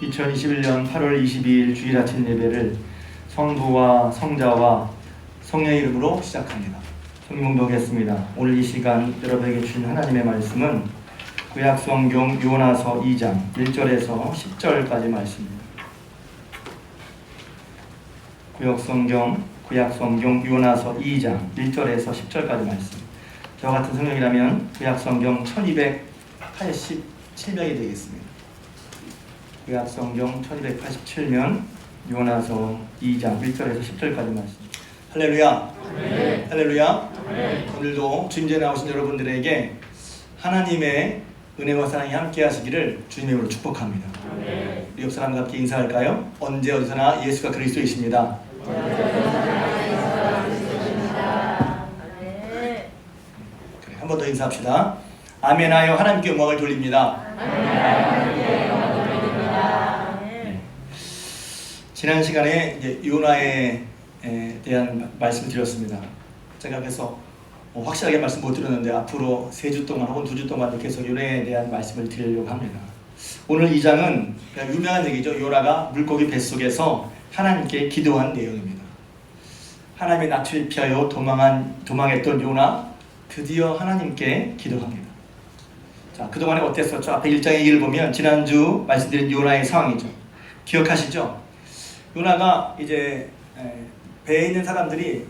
2021년 8월 22일 주일 아침 예배를 성부와 성자와 성령의 이름으로 시작합니다. 성경 봉독하겠습니다. 오늘 이 시간 여러분에게 주신 하나님의 말씀은 구약성경 요나서 2장 1절에서 10절까지 말씀입니다. 구약성경 요나서 2장 1절에서 10절까지 말씀. 저와 같은 성경이라면 구약성경 1287명이 되겠습니다. 구약성경 1287면 요나서 2장 1절에서 10절까지 말씀. 할렐루야. 네. 할렐루야. 네. 오늘도 주님께 나오신 여러분들에게 하나님의 은혜와 사랑이 함께 하시기를 주님의 이름으로 축복합니다. 네. 우리 옆 사람과 함께 인사할까요? 언제 어디서나 예수가 그리스도이십니다. 한 번 더 인사합시다. 아멘하여 하나님께 영광을 돌립니다. 네. 지난 시간에 이제 요나에 대한 말씀을 드렸습니다. 제가 그래서 확실하게 말씀 못 드렸는데 앞으로 3주 동안 혹은 2주 동안 계속 요나에 대한 말씀을 드리려고 합니다. 오늘 2장은 유명한 얘기죠. 요나가 물고기 뱃속에서 하나님께 기도한 내용입니다. 하나님의 낯을 피하여 도망했던 요나 드디어 하나님께 기도합니다. 자, 그동안에 어땠었죠? 앞에 1장 얘기를 보면 지난주 말씀드린 요나의 상황이죠. 기억하시죠? 요나가 이제 배에 있는 사람들이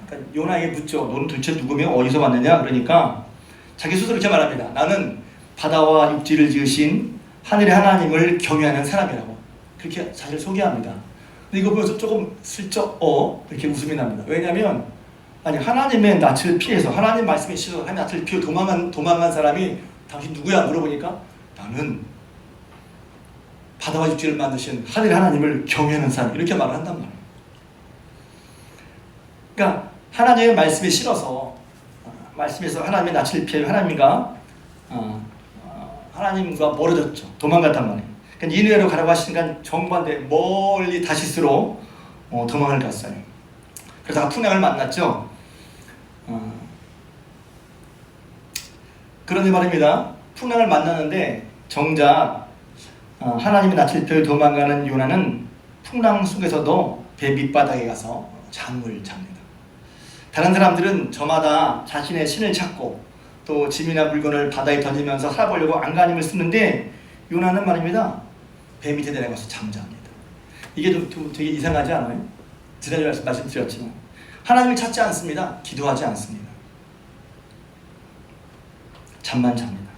그러니까 요나에게 묻죠. 너는 도대체 누구며 어디서 왔느냐? 그러니까 자기 스스로 이렇게 말합니다. 나는 바다와 육지를 지으신 하늘의 하나님을 경외하는 사람이라고 그렇게 자신을 소개합니다. 근데 이거 보면서 조금 슬쩍 이렇게 웃음이 납니다. 왜냐하면 아니 하나님의 낯을 피해서 하나님 말씀에 실어서 하나님 낯을 피해 도망간 사람이 당신 누구야? 물어보니까 나는 바다와 육지를 만드신 하늘의 하나님을 경외하는 사람 이렇게 말을 한단 말이에요. 그러니까 하나님의 말씀에 실어서 말씀에서 하나님의 낯을 피해 하나님과 멀어졌죠. 도망갔단 말이에요. 그러니까 니느웨로 가라고 하시니까 정반대 멀리 다시스로 도망을 갔어요. 그래서 풍랑을 만났죠. 그런데 말입니다. 풍랑을 만나는데 정작 하나님의 낯을 피해 도망가는 요나는 풍랑 속에서도 배 밑바닥에 가서 잠을 잡니다. 다른 사람들은 저마다 자신의 신을 찾고 또 짐이나 물건을 바다에 던지면서 살아보려고 안간힘을 쓰는데 요나는 말입니다. 배 밑에 내려가서 잠자합니다. 이게 좀 되게 이상하지 않아요? 지난주에 말씀드렸지만 하나님을 찾지 않습니다. 기도하지 않습니다. 잠만 잡니다.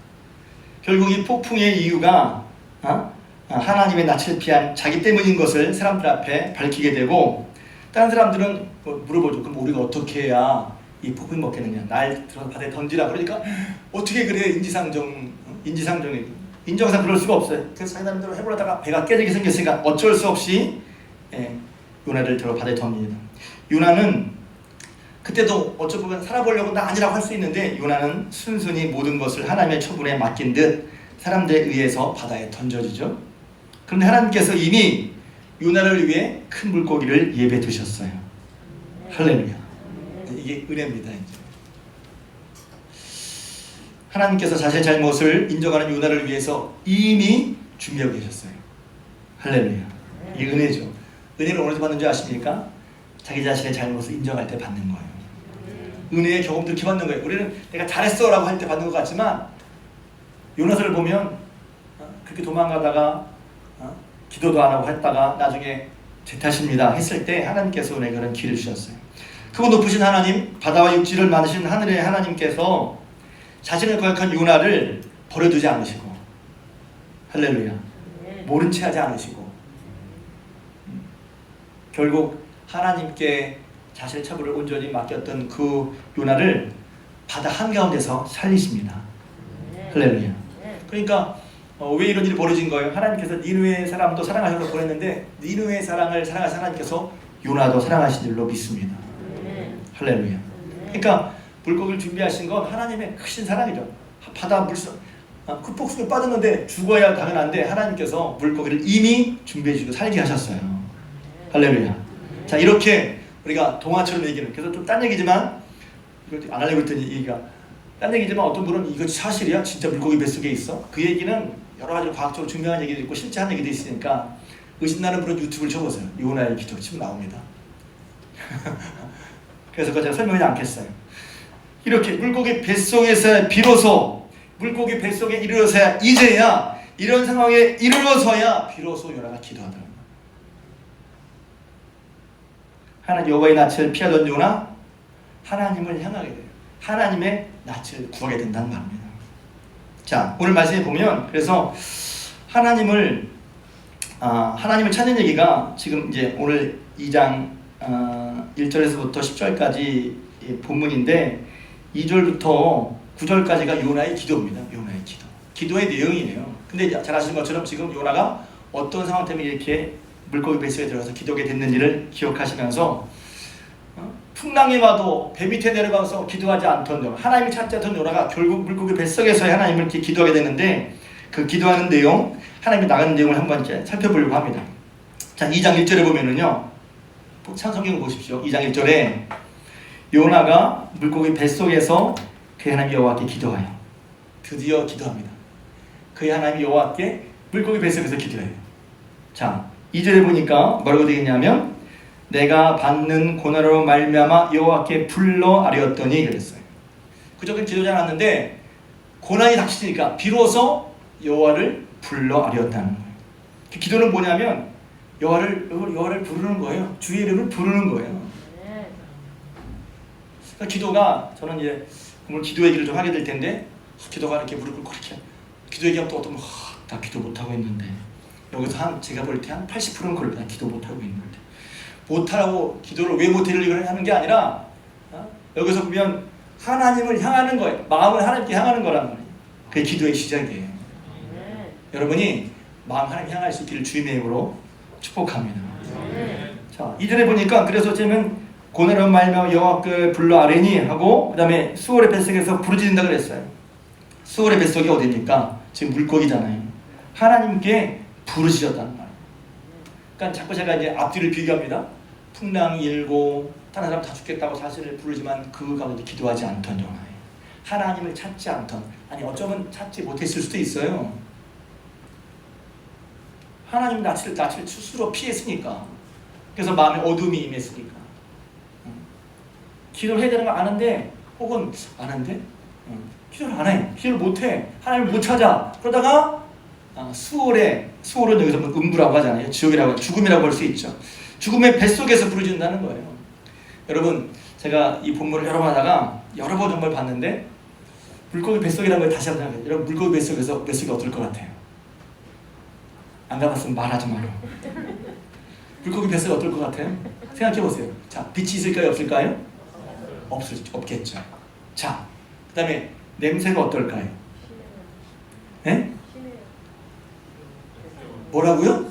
결국 이 폭풍의 이유가 하나님의 낯을 피한 자기 때문인 것을 사람들 앞에 밝히게 되고 다른 사람들은 물어보죠. 그럼 우리가 어떻게 해야 이 폭풍이 먹겠느냐. 날 들어서 바다에 던지라. 그러니까 어떻게 그래. 인정상 그럴 수가 없어요. 그래서 사람들은 해보려다가 배가 깨지게 생겼으니까 어쩔 수 없이 요나를 들어 바다에 던집니다. 요나는 그때도 어찌 보면 살아보려고 나 아니라고 할 수 있는데 요나는 순순히 모든 것을 하나님의 처분에 맡긴 듯 사람들에 의해서 바다에 던져지죠. 그런데 하나님께서 이미 요나를 위해 큰 물고기를 예배해 두셨어요. 할렐루야. 이게 은혜입니다. 이제. 하나님께서 자신의 잘못을 인정하는 요나를 위해서 이미 준비하고 계셨어요. 할렐루야. 이게 은혜죠. 은혜를 어디서 받는 줄 아십니까? 자기 자신의 잘못을 인정할 때 받는 거예요. 은혜의 경험들을 이렇게 받는 거예요. 우리는 내가 잘했어 라고 할 때 받는 것 같지만 요나서를 보면 그렇게 도망가다가 기도도 안 하고 했다가 나중에 제 탓입니다 했을 때 하나님께서 은혜 그런 기회를 주셨어요. 크고 높으신 하나님, 바다와 육지를 만드신 하늘의 하나님께서 자신을 거역한 요나를 버려두지 않으시고 할렐루야. 모른 채 하지 않으시고 결국 하나님께 자신의 처분을 온전히 맡겼던 그 요나를 바다 한가운데서 살리십니다. 할렐루야. 그러니까 왜 이런 일이 벌어진 거예요? 하나님께서 니느웨 사람도 사랑하셔서 보냈는데 니느웨 사랑을 사랑하신 하나님께서 요나도 사랑하신 줄로 믿습니다. 할렐루야. 그러니까 물고기를 준비하신 건 하나님의 크신 사랑이죠. 바다 물속 그 폭풍에 빠졌는데 죽어야 당연한데 하나님께서 물고기를 이미 준비해 주고 살게 하셨어요. 할렐루야. 자, 이렇게 우리가 동화처럼 얘기는 그래서 좀 딴 얘기지만 이걸 안 하려고 했더니 얘기가 딴 얘기지만 어떤 분은 이거 사실이야? 진짜 물고기 뱃속에 있어? 그 얘기는 여러 가지 과학적으로 증명한 얘기도 있고 실제 한 얘기도 있으니까 의심나는 분은 유튜브를 쳐보세요. 요나의 기도 치면 나옵니다. 그래서 그거 제가 설명하지 않겠어요. 이렇게 물고기 뱃속에서 비로소 물고기 뱃속에 이르러서야 이제야 이런 상황에 이르러서야 비로소 요나가 기도하더라고요. 하나님 여호와의 낯을 피하던 요나 하나님을 향하게 돼요. 하나님의 낯을 구하게 된다는 말입니다. 자, 오늘 말씀에 보면 그래서 하나님을 찾는 얘기가 지금 이제 오늘 2장 1절에서부터 10절까지 본문인데 2절부터 9절까지가 요나의 기도입니다. 요나의 기도. 기도의 내용이에요. 근데 잘 아시는 것처럼 지금 요나가 어떤 상황 때문에 이렇게 물고기 뱃속에 들어가서 기도하게 됐는지를 기억하시면서 풍랑이 와도 배 밑에 내려가서 기도하지 않던 요나, 하나님을 찾지 않던 요나가 결국 물고기 뱃속에서 하나님을 이렇게 기도하게 되는데 그 기도하는 내용, 하나님이 나가는 내용을 한번 이제 살펴보려고 합니다. 자, 2장 1절에 보면은요, 성경을 보십시오. 2장 1절에 요나가 물고기 뱃속에서 그의 하나님 여호와께 기도하여 드디어 기도합니다. 그의 하나님 여호와께 물고기 뱃속에서 기도해요. 자, 2절에 보니까 뭐라고 되겠냐면 내가 받는 고난으로 말미암아 여호와께 불러 아뢰었더니 그랬어요. 그저 기도하지 않았는데 고난이 닥치니까 비로소 여호와를 불러 아뢰었다는 거예요. 그 기도는 뭐냐면 여호와를 부르는 거예요. 주의 이름을 부르는 거예요. 그러니까 기도가 저는 이제 오늘 기도 얘기를 좀 하게 될 텐데 기도가 이렇게 무릎 꿇고 이렇게 기도 얘기하면 또 어떤 나 기도 못하고 있는데 여기서 제가 볼 때 한 80%는 그럴 거야. 기도 못하고 있는데 못하라고 기도를 왜 못해를 하는 게 아니라 여기서 보면 하나님을 향하는 거예요. 마음을 하나님께 향하는 거란 말이에요. 그게 기도의 시작이에요. 여러분이 마음 하나님 향할 수 있기를 주님의 이름으로 축복합니다. 자, 이전에 보니까 그래서 어쩌면 고난으로 말미암아 여호와께 불러 아뢰니 하고 그 다음에 수월의 뱃속에서 부르짖는다 그랬어요. 수월의 뱃속이 어디입니까? 지금 물고기잖아요. 하나님께 부르짖었다는 말이에요. 그러니까 자꾸 제가 이제 앞뒤를 비교합니다. 풍랑이 일고 다른 사람 다 죽겠다고 사실을 부르지만 그 가운데 기도하지 않던 요나예요. 하나님을 찾지 않던, 아니 어쩌면 찾지 못했을 수도 있어요. 하나님 낯을 스스로 피했으니까. 그래서 마음에 어둠이 임했으니까. 기도를 해야 되는 거 아는데 혹은 아는데 기도를 안 해. 기도를 못 해. 하나님을 못 찾아. 그러다가 수월은 여기서 음부라고 하잖아요. 지옥이라고, 죽음이라고 할 수 있죠. 죽음의 뱃속에서 부르짖는다는 거예요. 여러분, 제가 이 본문을 여러 번 하다가 여러 번 정말 봤는데 물고기 뱃속이라고 해 다시 한번 생각해요. 여러분, 물고기 뱃속에서 뱃속이 어떨 것 같아요? 안 가봤으면 말하지 마요. 물고기 뱃속이 어떨 것 같아요? 생각해보세요. 자, 빛이 있을까요? 없을까요? 없겠죠. 자, 그 다음에 냄새가 어떨까요? 네? 뭐라고요?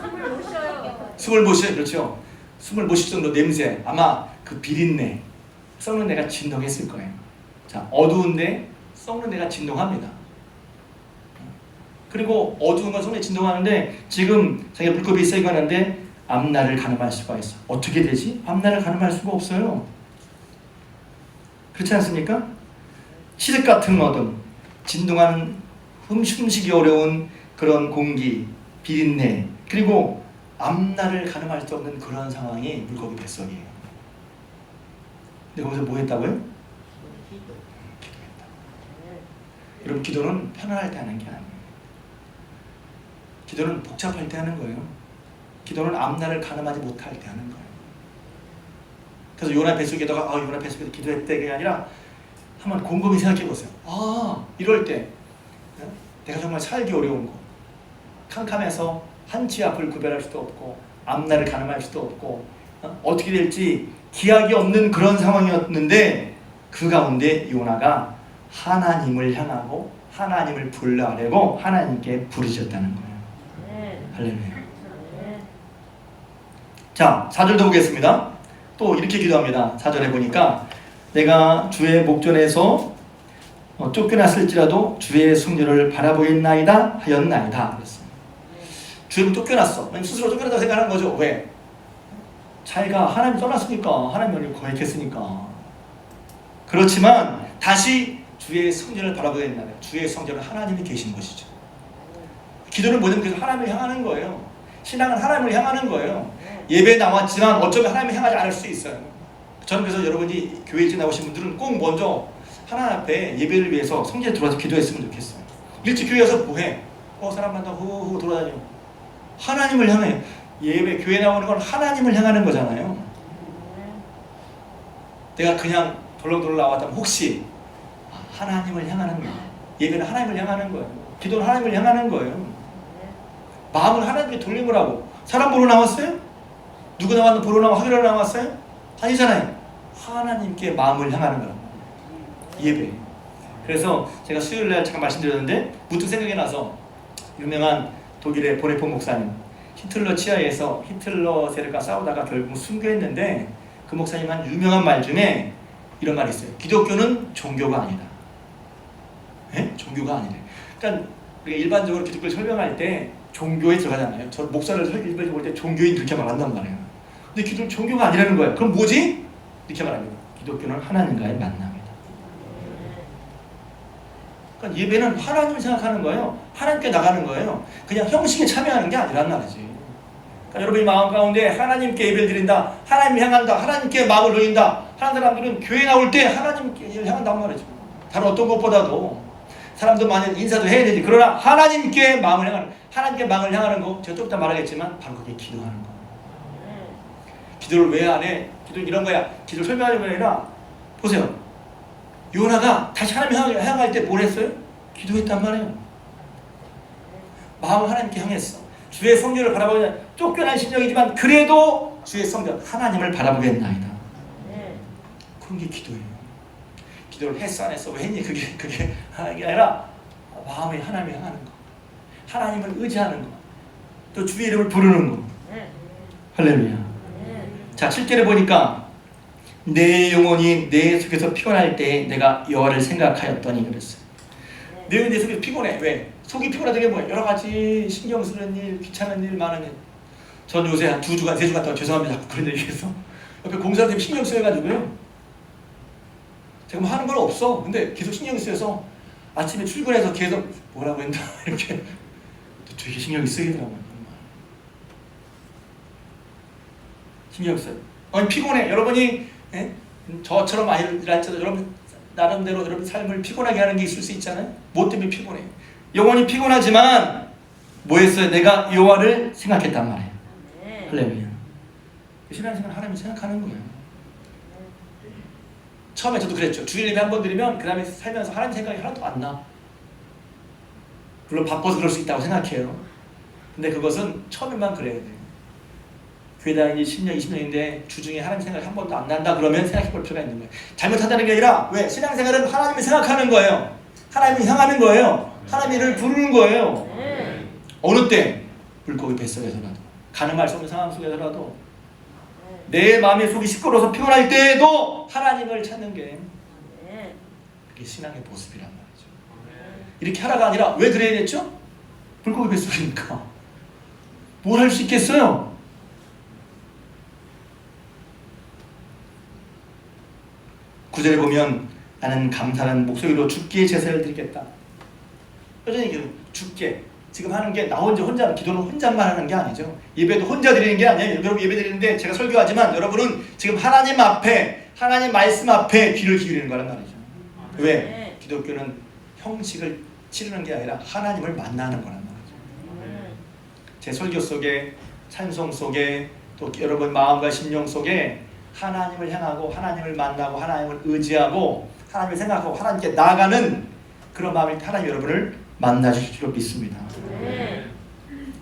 숨을 못 쉬어요. 그렇죠. 숨을 못 쉴 정도 냄새, 아마 그 비린내, 썩는 데가 진동했을 거예요. 자, 어두운데 썩는 데가 진동합니다. 그리고 어두운 건 썩는 데 진동하는데 지금 자기가 물고기 뱃속에 가는데 앞날을 가늠할 수가 있어. 어떻게 되지? 앞날을 가늠할 수가 없어요. 그렇지 않습니까? 칠흑 같은 어둠, 진동하는 숨쉬기 어려운 그런 공기, 비린내, 그리고 앞날을 가늠할 수 없는 그런 상황이 물고기 뱃속이에요. 근데 거기서 뭐 했다고요? 기도했다. 여러분, 기도는 편안할 때 하는 게 아니에요. 기도는 복잡할 때 하는 거예요. 기도는 앞날을 가늠하지 못할 때 하는 거예요. 그래서 요나 뱃속에다가 요나 뱃속에서 기도했대 게 아니라 한번 곰곰이 생각해 보세요. 이럴 때 내가 정말 살기 어려운 거, 캄캄해서 한치 앞을 구별할 수도 없고 앞날을 가늠할 수도 없고 어떻게 될지 기약이 없는 그런 상황이었는데 그 가운데 요나가 하나님을 향하고 하나님을 불러 아뢰고 하나님께 부르짖었다는 거예요. 할렐루야. 자, 4절도 보겠습니다. 또 이렇게 기도합니다. 4절에 보니까 내가 주의 목전에서 쫓겨났을지라도 주의 성전을 바라보겠나이다 하였나이다 그랬어요. 주님 쫓겨났어. 스스로 쫓겨났다고 생각하는 거죠. 왜? 자기가 하나님 떠났으니까, 하나님을 거역했으니까. 그렇지만 다시 주의 성전을 바라보겠나이다. 주의 성전은 하나님이 계신 것이죠. 기도는 뭐냐면 계속 하나님을 향하는 거예요. 신앙은 하나님을 향하는 거예요. 예배에 나왔지만 어쩌면 하나님을 향하지 않을 수 있어요. 저는 그래서 여러분이 교회에 일찍 나오신 분들은 꼭 먼저 하나님 앞에 예배를 위해서 성전에 들어와서 기도했으면 좋겠어요. 일찍 교회 와서 뭐해? 사람 만나고 후후 돌아다녀. 하나님을 향해. 예배 교회 나오는 건 하나님을 향하는 거잖아요. 내가 그냥 덜렁덜렁 나왔다면 혹시 하나님을 향하는 거예요. 예배는 하나님을 향하는 거예요. 기도는 하나님을 향하는 거예요. 마음을 하나님께 돌리라고. 사람 보러 나왔어요? 누구 나왔는 보러 나와 하기로 나왔어요? 아니잖아요. 하나님께 마음을 향하는 거라고. 예배. 그래서 제가 수요일날 잠깐 말씀드렸는데 문득 생각이 나서 유명한 독일의 보네폰 목사님, 히틀러 치하에서 히틀러 세력과 싸우다가 결국 순교했는데 그 목사님 한 유명한 말 중에 이런 말이 있어요. 기독교는 종교가 아니다. 에? 종교가 아니래. 그러니까 우리가 일반적으로 기독교를 설명할 때 종교에 들어가잖아요. 저 목사를 일반적으로 볼 때 종교인 그렇게 말한단 말이에요. 근데 기독교는 종교가 아니라는 거예요. 그럼 뭐지? 이렇게 말합니다. 기독교는 하나님과의 만남이다. 그러니까 예배는 하나님을 생각하는 거예요. 하나님께 나가는 거예요. 그냥 형식에 참여하는 게 아니란 말이지. 그러니까 여러분이 마음 가운데 하나님께 예배를 드린다, 하나님을 향한다, 하나님께 마음을 놓인다 하는 사람들은 교회 나올 때 하나님께 향한단 말이죠. 다른 어떤 것보다도 사람들 많이 인사도 해야 되지. 그러나 하나님께 마음을 향하는, 하나님께 마음을 향하는 거 제가 좀 이따 말하겠지만 바로 그게 기도하는 거. 기도를 왜 안 해? 기도 이런 거야. 기도를 설명하는 게 아니라 보세요. 요나가 다시 하나님 향할 때 뭘 했어요? 기도했단 말이에요. 마음을 하나님께 향했어. 주의 성전을 바라보자. 쫓겨난 심정이지만 그래도 주의 성전 하나님을 바라보겠나이다. 그런 게 기도예요. 기도를 했어 안 했어 왜 했니? 그게 하는 게 아니라 마음이 하나님을 향하는 거, 하나님을 의지하는 거, 또 주의 이름을 부르는 거. 할렐루야. 자 7절에 보니까 내 영혼이 내 속에서 피곤할 때 내가 여호와를 생각하였더니 그랬어요. 내 영혼이 내 속에서 피곤해. 왜? 속이 피곤하다는 게 뭐예요? 여러 가지 신경 쓰는 일, 귀찮은 일, 많은 일. 전 요새 한 2주간, 3주 갔다 와 죄송합니다. 자꾸 그런 얘기해서. 옆에 공사한테 신경 쓰여가지고요. 제가 뭐 하는 건 없어. 근데 계속 신경이 쓰여서 아침에 출근해서 계속 뭐라고 했나 이렇게 되게 신경이 쓰이더라고요. 신경 써요. 아니 피곤해. 여러분이 저처럼 일할지도 여러분 나름대로 여러분 삶을 피곤하게 하는 게 있을 수 있잖아요. 뭐 때문에 피곤해? 영혼이 피곤하지만 뭐 했어요? 내가 여호와를 생각했단 말이에요. 할렐루야. 신앙생활 하나님을 생각하는 거예요. 처음에 저도 그랬죠. 주일 예배 한 번 드리면 그 다음에 살면서 하나님 생각이 하나도 안 나. 물론 바빠서 그럴 수 있다고 생각해요. 근데 그것은 처음에만 그래야 돼요. 교회 다니기 10년, 20년인데 주중에 하나님 생각이 한 번도 안 난다 그러면 생각해 볼 필요가 있는 거예요. 잘못한다는 게 아니라 왜? 신앙생활은 하나님을 생각하는 거예요. 하나님을 향하는 거예요. 하나님을 부르는 거예요. 어느 때? 물고기 뱃속에서라도, 가늠할 수 없는 상황 속에서라도, 내 마음의 속이 시끄러워서 피곤할 때에도 하나님을 찾는 게 그게 신앙의 모습이란 말이죠. 이렇게 하라가 아니라 왜 그래야 됐죠? 물고기 뱃속이니까 뭘 할 수 있겠어요? 구절에 보면 나는 감사하는 목소리로 주께 제사를 드리겠다. 여전히 주께 지금 하는 게 나 혼자 기도는 혼자만 하는 게 아니죠. 예배도 혼자 드리는 게 아니에요. 여러분 예배 드리는데 제가 설교하지만 여러분은 지금 하나님 앞에 하나님 말씀 앞에 귀를 기울이는 거란 말이죠. 왜? 기독교는 형식을 치르는 게 아니라 하나님을 만나는 거란 말이죠. 제 설교 속에 찬송 속에 또 여러분 마음과 심령 속에 하나님을 향하고 하나님을 만나고 하나님을 의지하고 하나님을 생각하고 하나님께 나아가는 그런 마음이 하나님 여러분을 만나주실 줄 믿습니다.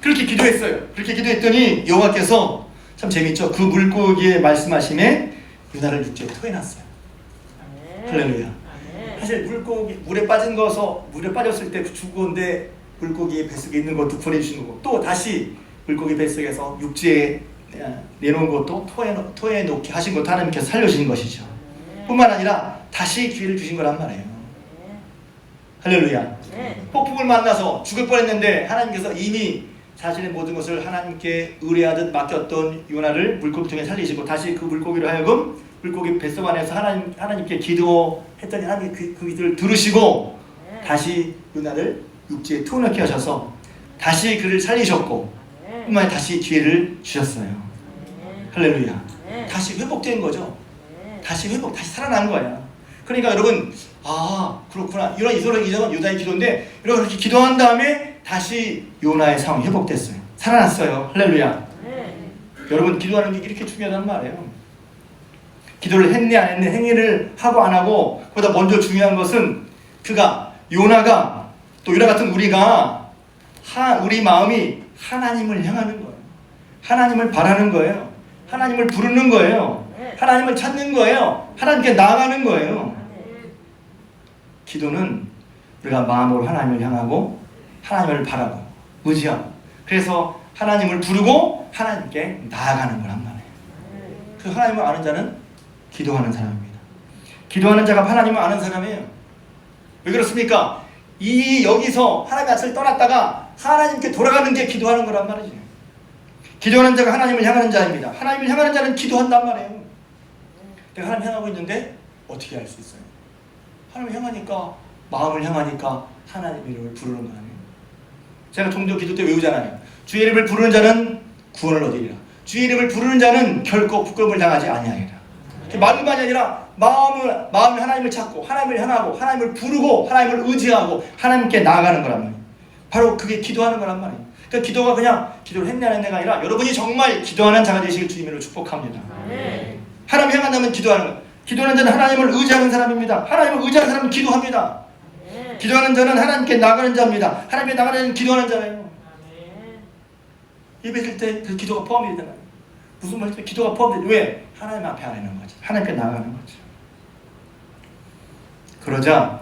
그렇게 기도했어요. 그렇게 기도했더니 여호와께서 참 재밌죠. 그 물고기에 말씀하심에 유나를 육지에 토해놨어요. 할렐루야. 사실 물고기 물에 빠진 거서 물에 빠졌을 때 죽은데 물고기 뱃속에 있는 것도 보내주신 거고 또 다시 물고기 뱃속에서 육지에 내놓은 것도 토해 놓게 하신 것도 하나님께서 살려주신 것이죠. 뿐만 아니라 다시 기회를 주신 거란 말이에요. 할렐루야. 폭풍을 만나서 죽을 뻔했는데 하나님께서 이미 자신의 모든 것을 하나님께 의뢰하듯 맡겼던 요나를 물고기 통해 살리시고 다시 그 물고기로 하여금 물고기 뱃속 안에서 하나님께 기도했더니 하나님 그 기도를 들으시고 다시 요나를 육지에 투어넣게 하셔서 다시 그를 살리셨고 뿐만 아니라 다시 기회를 주셨어요. 할렐루야. 다시 회복된 거죠. 다시 살아난 거야. 그러니까 여러분, 아 그렇구나, 이런 유다의 기도인데 이렇게 기도한 다음에 다시 요나의 상황이 회복됐어요. 살아났어요. 할렐루야. 여러분, 기도하는 게 이렇게 중요하단 말이에요. 기도를 했네 안 했네, 행위를 하고 안 하고, 그보다 먼저 중요한 것은 요나가 또 유다 같은 우리가 우리 마음이 하나님을 향하는 거예요. 하나님을 바라는 거예요. 하나님을 부르는 거예요. 하나님을 찾는 거예요. 하나님께 나아가는 거예요. 기도는 우리가 마음으로 하나님을 향하고 하나님을 바라고 의지하고, 그래서 하나님을 부르고 하나님께 나아가는 거란 말이에요. 그 하나님을 아는 자는 기도하는 사람입니다. 기도하는 자가 하나님을 아는 사람이에요. 왜 그렇습니까? 여기서 하나님의 앞을 떠났다가 하나님께 돌아가는 게 기도하는 거란 말이죠. 기도하는 자가 하나님을 향하는 자입니다. 하나님을 향하는 자는 기도한단 말이에요. 내가 하나님 향하고 있는데 어떻게 알 수 있어요? 하나님을 향하니까, 마음을 향하니까 하나님 이름을 부르는 거 아니에요? 제가 종종 기도 때 외우잖아요. 주의 이름을 부르는 자는 구원을 얻으리라. 주의 이름을 부르는 자는 결코 부끄러움을 당하지 아니하리라. 말로만이 아니라 마음을 하나님을 찾고 하나님을 향하고 하나님을 부르고 하나님을 의지하고 하나님께 나아가는 거란 말이에요. 바로 그게 기도하는 거란 말이에요. 그러니까 기도가 그냥 기도를 했냐 안 했냐가 아니라 여러분이 정말 기도하는 자가 되시길 주님으로 축복합니다. 하나님 향한다면 기도하는 거예요. 기도하는 자는 하나님을 의지하는 사람입니다. 하나님을 의지하는 사람은 기도합니다. 기도하는 자는 하나님께 나가는 자입니다. 하나님께 나가는 자는 기도하는 자예요. 예배 드릴 때 그 기도가 포함이 되잖아요. 무슨 말이죠? 기도가 포함되죠. 왜? 하나님 앞에 하는 거죠. 하나님께 나가는 거죠. 그러자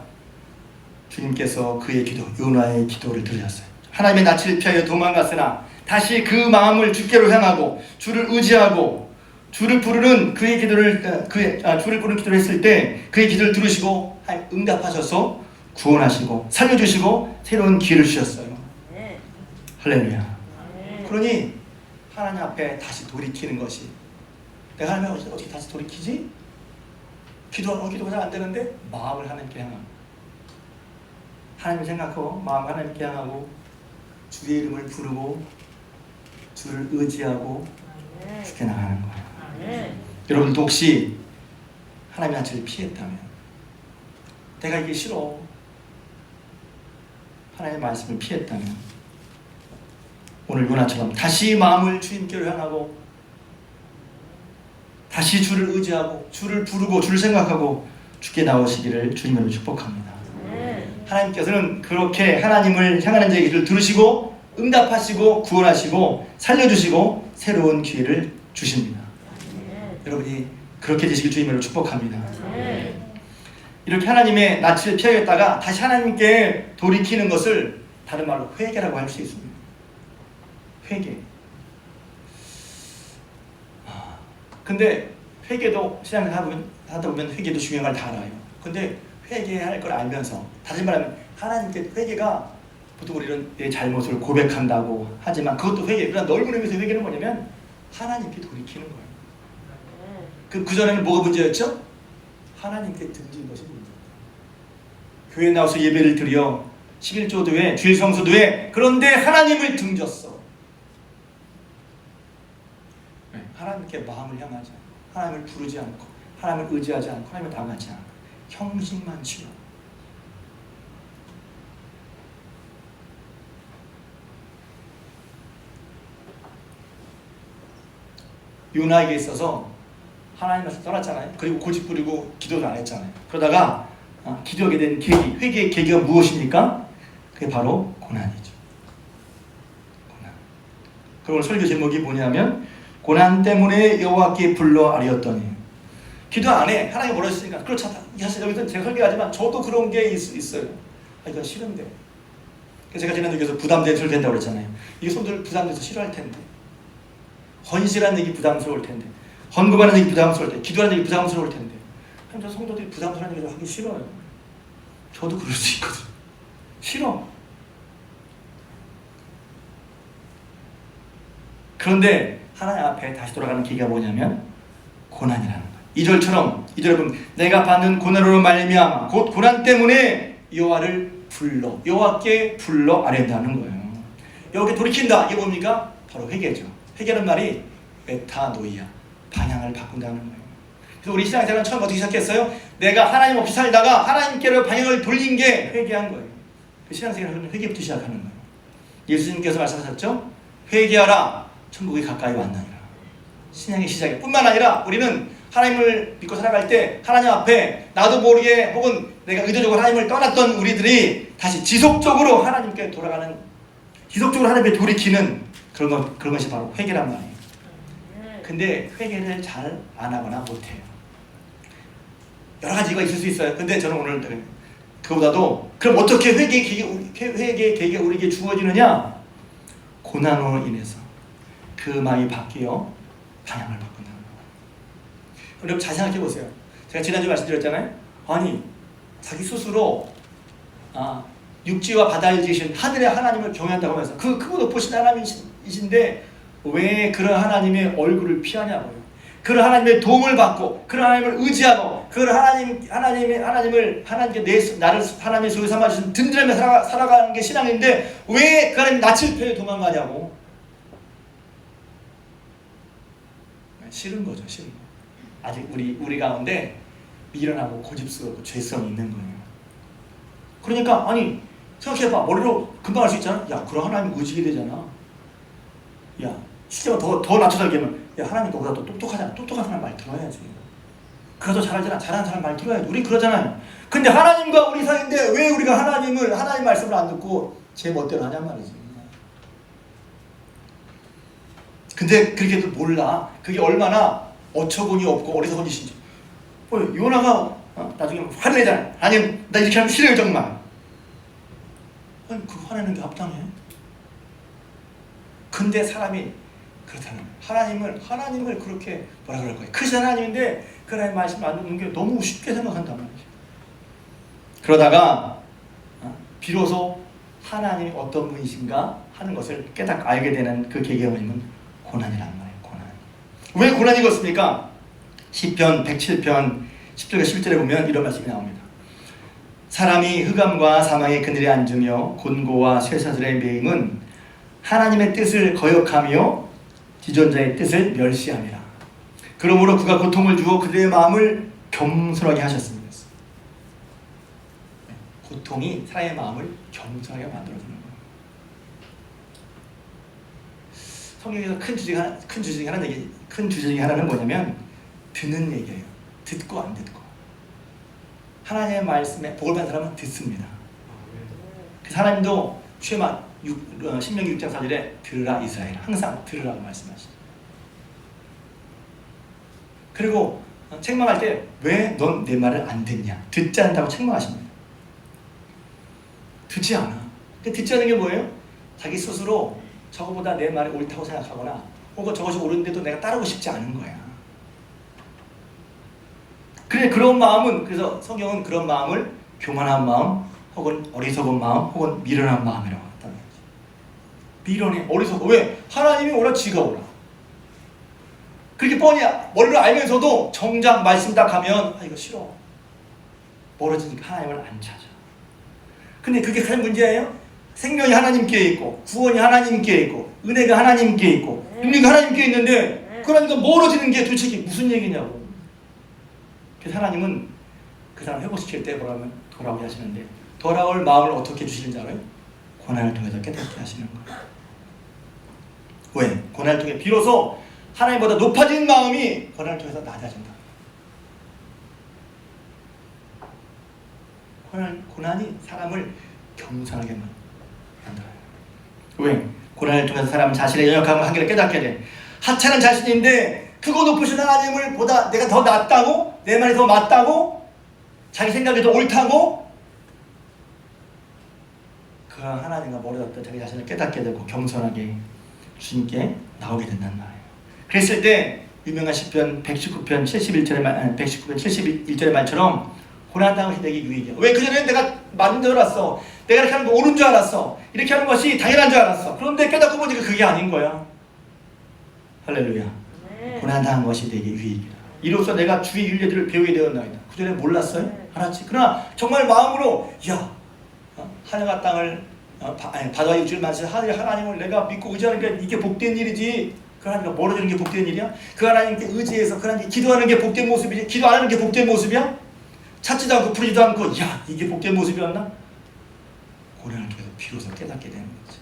주님께서 그의 기도, 요나의 기도를 들으셨어요. 하나님의 낯을 피하여 도망갔으나 다시 그 마음을 주께로 향하고 주를 의지하고 주를 부르는 그의 기도를 주를 부르는 기도를 했을 때 그의 기도를 들으시고 응답하셔서 구원하시고 살려주시고 새로운 기회를 주셨어요. 할렐루야. 그러니 하나님 앞에 다시 돌이키는 것이, 내가 하나님 앞에 어떻게 다시 돌이키지? 기도가 잘 안 되는데 마음을 하나님께 향하고 하나님을 생각하고 마음을 하나님께 향하고 주의 이름을 부르고 주를 의지하고 주께 나가는 거예요. 여러분도 혹시 하나님의 낯을 피했다면, 내가 이게 싫어, 하나님의 말씀을 피했다면 오늘 요나처럼 다시 마음을 주님께로 향하고 다시 주를 의지하고 주를 부르고 주를 생각하고 주께 나오시기를 주님으로 축복합니다. 하나님께서는 그렇게 하나님을 향하는 자의 기도를 들으시고 응답하시고 구원하시고 살려주시고 새로운 기회를 주십니다. 여러분이 그렇게 되시길 주님으로 축복합니다. 이렇게 하나님의 낯을 피하겠다가 다시 하나님께 돌이키는 것을 다른 말로 회개라고 할 수 있습니다. 회개. 근데 회개도 신앙을 하다 보면 회개도 중요한 걸 다 알아요. 근데 회개할 걸 알면서, 다시 말하면 하나님께 회개가, 보통 우리는 내 잘못을 고백한다고 하지만 그것도 회개. 그러나 넓은 의미에서 회개는 뭐냐면 하나님께 돌이키는 거예요. 그전에는 뭐가 문제였죠? 하나님께 등진 것이 문제예요. 교회에 나와서 예배를 드려 11조도 해, 주일 성수도 해. 그런데 하나님을 등졌어. 하나님께 마음을 향하지 않고 하나님을 부르지 않고 하나님을 의지하지 않고 하나님을 나가지 않고 형식만 치러. 요나에게 있어서 하나님에서 떠났잖아요. 그리고 고집 부리고 기도도 안 했잖아요. 그러다가 기도하게 된 계기, 회개의 계기가 무엇입니까? 그게 바로 고난이죠. 고난. 그리고 오늘 설교 제목이 뭐냐면 고난 때문에 여호와께 불러 아뢰었더니. 기도 안 해. 하나님 뭐라 했으니까. 그렇잖아. 사실 여기서 제가 설교하지만 저도 그런 게 있어요. 이건 싫은데. 그래서 제가 지난주에서 부담된 소리 된다고 그랬잖아요. 이게 손들 부담돼서 싫어할 텐데. 헌신하는 얘기 부담스러울 텐데. 헌금하는 얘기 부담스러울 텐데. 기도하는 얘기 부담스러울 텐데. 저 성도들이 부담스러운 얘기를 하기 싫어요. 저도 그럴 수 있거든. 싫어. 그런데 하나님 앞에 다시 돌아가는 계기가 뭐냐면 고난이라는 거예요. 2절처럼 여러분, 내가 받는 고난으로 말미암아 곧 고난 때문에 여호와를 불러, 여호와께 불러 아뢰다는 거예요. 여기 돌이킨다. 이게 뭡니까? 바로 회개죠. 회개는 말이 메타노이아, 방향을 바꾼다는 거예요. 그래서 우리 신앙생활은 처음 어떻게 시작했어요? 내가 하나님 없이 살다가 하나님께로 방향을 돌린 게 회개한 거예요. 그 신앙생활은 회개부터 시작하는 거예요. 예수님께서 말씀하셨죠? 회개하라, 천국이 가까이 왔느니라. 신앙의 시작이 뿐만 아니라 우리는 하나님을 믿고 살아갈 때 하나님 앞에 나도 모르게 혹은 내가 의도적으로 하나님을 떠났던 우리들이 다시 지속적으로 하나님께 돌아가는, 지속적으로 하나님께 돌이키는 그런 것이 바로 회개란 말이에요. 근데 회개를 잘 안 하거나 못해요. 여러 가지가 있을 수 있어요. 근데 저는 오늘 그보다도 그럼 어떻게 회개의 계기가 우리에게 주어지느냐? 고난으로 인해서 그 마음이 바뀌어 방향을 바꾼다는 거예요. 여러분 잘 생각해 보세요. 제가 지난주에 말씀드렸잖아요. 아니 자기 스스로 육지와 바다를 지으신 하늘의 하나님을 경외한다고 하면서 그 크고 높으신 하나님이신데 왜 그런 하나님의 얼굴을 피하냐고요. 그런 하나님의 도움을 받고 그런 하나님을 의지하고 그런 하나님을 하나님께 나를 하나님의 소유 삼아 주신 든든하며 살아가는 게 신앙인데 왜 그 하나님 낯을 피해 도망가냐고. 싫은 거죠, 싫은 거. 아직 우리 가운데 미련하고 고집스럽고 죄성이 있는 거예요. 그러니까 아니 생각해봐. 머리로 금방 할 수 있잖아. 야 그런 하나님 의지게 되잖아. 야 실제로 더 낮춰서 얘기하면 야 하나님 너보다 더 똑똑하잖아. 똑똑한 사람 말 들어야지. 그가 더 잘하잖아. 잘하는 사람 말 들어야지. 우리 그러잖아요. 근데 하나님과 우리 사이인데 왜 우리가 하나님 말씀을 안 듣고 제 멋대로 하냔 말이지. 근데 그렇게도 몰라. 그게 얼마나 어처구니 없고 어리석은짓인지. 요나가 나중에 화를 내잖아. 아니 나 이렇게 하면 싫어요 정말. 아니 그거 화내는 게 합당해? 근데 사람이 그렇다는 거예요. 하나님을 그렇게 뭐라 그럴 거예요. 크신 하나님인데 그 하나님 말씀을 안 듣는 게 너무 쉽게 생각한단 말이죠. 그러다가 비로소 하나님이 어떤 분이신가 하는 것을 깨닫고 알게 되는 그 계기가 뭐냐면 고난이란 말이에요. 고난. 왜 고난이 겠습니까? 시편 107편 10절과 11절에 보면 이런 말씀이 나옵니다. 사람이 흑암과 사망의 그늘에 앉으며 곤고와 쇠사슬의 매임은 하나님의 뜻을 거역하며 지존자의 뜻을 멸시함이라. 그러므로 그가 고통을 주어 그들의 마음을 겸손하게 하셨습니다. 고통이 사람의 마음을 겸손하게 만들어주는 거예요. 성경에서 큰 주제 중에 하나는 뭐냐면 듣는 얘기예요. 듣고 안 듣고. 하나님의 말씀에 복을 받은 사람은 듣습니다. 그 하나님도 신명기 6장 4절에 들으라 이스라엘, 항상 들으라고 말씀하시죠. 그리고 책망할 때 왜 넌 내 말을 안 듣냐, 듣지 않는다고 책망하십니다. 듣지 않아. 듣지 않는 게 뭐예요? 자기 스스로 저거보다 내 말이 옳다고 생각하거나 혹은 저것이 옳은데도 내가 따르고 싶지 않은 거야. 그런 마음은, 그래서 성경은 그런 마음을 교만한 마음 혹은 어리석은 마음 혹은 미련한 마음이라고 한다는 거지. 미련해, 어리석어. 왜? 하나님이 오라 지가 오라. 그렇게 뻔히 머리로 알면서도 정작 말씀 딱 하면 이거 싫어. 멀어지니까 하나님을 안 찾아. 근데 그게 큰 문제예요. 생명이 하나님께 있고 구원이 하나님께 있고 은혜가 하나님께 있고 능력이 하나님께 있는데 그러니까 멀어지는 게 도대체 이게 무슨 얘기냐고. 그래서 하나님은 그 사람 회복시킬 때 뭐라면 돌아오게 하시는데 돌아올 마음을 어떻게 주시는지 알아요? 고난을 통해서 깨닫게 하시는 거예요. 왜? 고난을 통해 비로소 하나님보다 높아진 마음이 고난을 통해서 낮아진다. 고난이 사람을 겸손하게 만들어요. 왜? 고난을 통해서 사람은 자신의 연약함을 한계를 깨닫게 돼. 하찮은 자신인데 크고 높으신 하나님을 보다 내가 더 낫다고, 내 말이 더 맞다고, 자기 생각이 더 옳다고, 그 하나님과 멀어졌던 자기 자신을 깨닫게 되고 겸손하게 주님께 나오게 된단 말이에요. 그랬을 때 유명한 시편 119편 71절의 말처럼 고난당한 것이 내게 유익이야. 왜? 그전에는 내가 맞는 줄 알았어. 내가 이렇게 하는 거 옳은 줄 알았어. 이렇게 하는 것이 당연한 줄 알았어. 그런데 깨닫고 보니까 그게 아닌 거야. 할렐루야. 고난당한 것이 내게 유익이다. 이로써 내가 주의 윤례들을 배우게 되었나이다. 그전에 몰랐어요? 알았지. 그러나 정말 마음으로 하늘과 땅을 받아줄 줄 말씀 하나님을 내가 믿고 의지하는 게 이게 복된 일이지. 그 하나님과 멀어지는 게 복된 일이야? 그 하나님께 의지해서 그 하나님께 기도하는 게 복된 모습이지? 기도 안 하는 게 복된 모습이야? 찾지도 않고 부르지도 않고 야 이게 복된 모습이었나? 고난을 계속 비로소 깨닫게 되는 거지.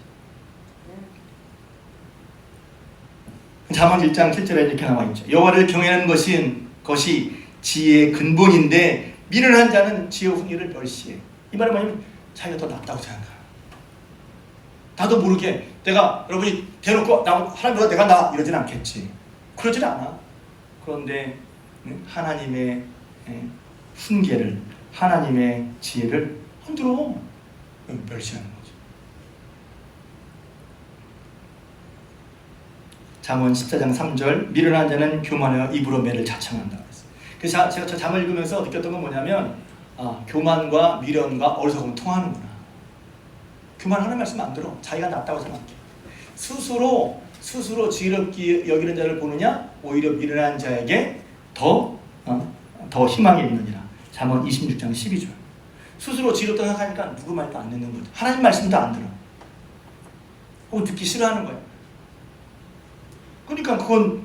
잠언 1장 7절에 이렇게 나와 있죠. 여호와를 경외하는 것이 지혜의 근본인데 미련한 자는 지혜의 훈계를 멸시해. 이 말은 뭐냐면 자기가 더 낫다고 생각해. 나도 모르게 내가 여러분이 대놓고 하나님보다 내가 나 이러진 않겠지. 그러진 않아. 그런데 하나님의 훈계를 하나님의 지혜를 흔들어 멸시하는 거죠. 잠언 14장 3절 미련한 자는 교만하여 입으로 매를 자청한다. 그래서 제가 저 잠을 읽으면서 느꼈던 건 뭐냐면 교만과 미련과 어리석음은 통하는구나. 교만하는 말씀 안 들어. 자기가 낫다고 생각해. 스스로 지혜롭게 여기는 자를 보느냐 오히려 미련한 자에게 더 희망이 있느니라. 잠언 26장 12절. 스스로 지혜롭다고 생각하니까 누구 말도 안 듣는 거죠. 하나님 말씀도 안 들어. 혹은 듣기 싫어하는 거야. 그러니까 그건